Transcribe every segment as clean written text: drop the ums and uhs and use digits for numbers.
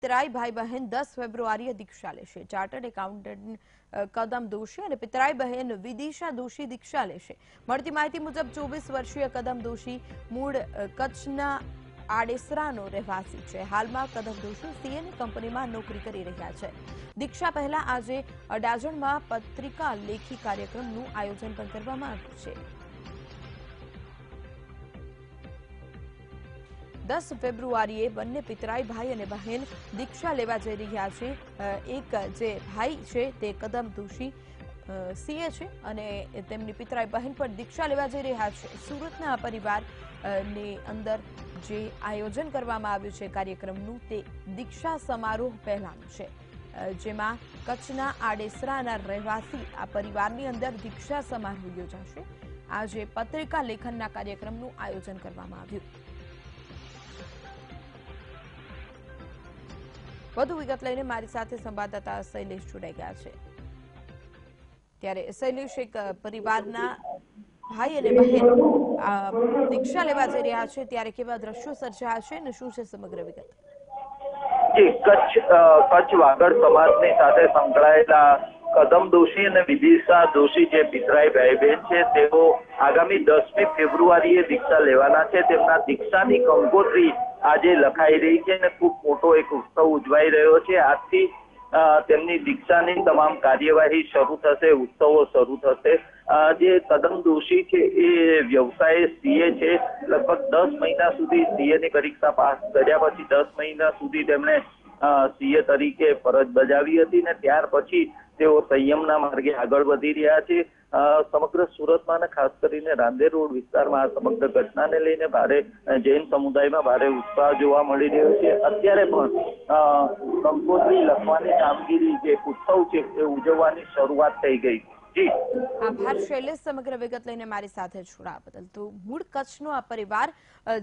પિતરાઈ ભાઈ બહેન 10 ફેબ્રુઆરીએ દીક્ષા લેશે। ચાર્ટર્ડ એકાઉન્ટન્ટ કદમ દોશી અને પિતરાઈ બહેન વિદિશા દોશી દીક્ષા લેશે। મળતી માહિતી મુજબ 24 વર્ષીય કદમ દોશી મૂળ કચ્છના આડેસરાનો રહેવાસી છે। હાલમાં કદમ દોશી સીએની કંપનીમાં નોકરી કરી રહ્યા છે। દીક્ષા પહેલા આજે અડાજણમાં પત્રિકા લેખી કાર્યક્રમનું આયોજન પણ કરવામાં આવ્યું છે। 10 ફેબ્રુઆરીએ બંને પિતરાઈ ભાઈ અને બહેન દીક્ષા લેવા જઈ રહ્યા છે। એક જે ભાઈ છે તે કદમ દોશી સીએ છે અને તેમની પિતરાઈ બહેન પણ દીક્ષા લેવા જઈ રહ્યા છે। સુરતના પરિવારની અંદર જે આયોજન કરવામાં આવ્યું છે કાર્યક્રમનું તે દીક્ષા સમારોહ પહેલાનું છે, જેમાં કચ્છના આડેસરાના રહેવાસી આ પરિવારની અંદર દીક્ષા સમારોહ યોજાશે। આજે પત્રિકા લેખનના કાર્યક્રમનું આયોજન કરવામાં આવ્યું। વધુ વિગત લઈને મારી સાથે સંવાદદાતા શૈલેષ જોડાઈ ગયા છે। ત્યારે શૈલેષ, એક પરિવારના ભાઈ અને બહેન દીક્ષા લેવા જઈ રહ્યા છે ત્યારે કેવા દ્રશ્યો સર્જાયા છે અને શું છે સમગ્ર વિગત? કચ્છ વાગડ સમાજની સાથે સંકળાયેલા કદમ દોશી અને વિદિશા દોશી જે પિતરાઈ ભાઈ બહેન છે તેઓ આગામી 10મી ફેબ્રુઆરીએ દીક્ષા લેવાના છે। તેમના દીક્ષાની કંકોત્રી આજે લખાઈ રહી છે અને ખૂબ મોટો એક ઉત્સવ ઉજવાઈ રહ્યો છે। આજથી તેમની દીક્ષાની તમામ કાર્યવાહી શરૂ થશે, ઉત્સવો શરૂ થશે। જે કદમ દોશી છે એ વ્યવસાય સીએ છે। લગભગ 10 મહિના સુધી સીએની પરીક્ષા પાસ કર્યા પછી 10 મહિના સુધી તેમણે સીએ તરીકે ફરજ બજાવી હતી ને ત્યાર પછી તેઓ સંયમના માર્ગે આગળ વધી રહ્યા છે। સમગ્ર સુરતમાં અને ખાસ કરીને રાંદેર રોડ વિસ્તારમાં આ સમગ્ર ઘટનાને લઈને ભારે જૈન સમુદાયમાં ભારે ઉત્સાહ જોવા મળી રહ્યો છે। અત્યારે પણ કંકોત્રી લખવાની કામગીરી જે ઉત્સવ છે એ ઉજવવાની શરૂઆત થઈ ગઈ। આભાર શૈલેષ, સમગ્ર વિગત લઈને મારી સાથે જોડાવા બદલ। તો મૂળ કચ્છનો આ પરિવાર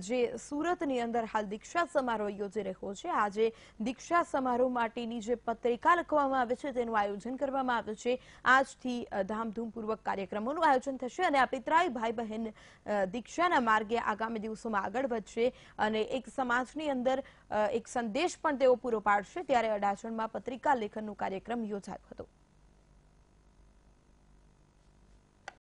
જે સુરતની અંદર હાલ દીક્ષા સમારોહ યોજી રહ્યો છે, આજે દીક્ષા સમારોહ માટેની જે પત્રિકા લખવામાં આવે છે તેનું આયોજન કરવામાં આવ્યું છે। આજથી ધામધૂમપૂર્વક કાર્યક્રમોનું આયોજન થશે અને આ પિતરાઈ ભાઈ બહેન દીક્ષાના માર્ગે આગામી દિવસોમાં આગળ વધશે અને એક સમાજની અંદર એક સંદેશ પણ તેઓ પૂરો પાડશે। ત્યારે અડાજણમાં પત્રિકા લેખનનો કાર્યક્રમ યોજાયો હતો।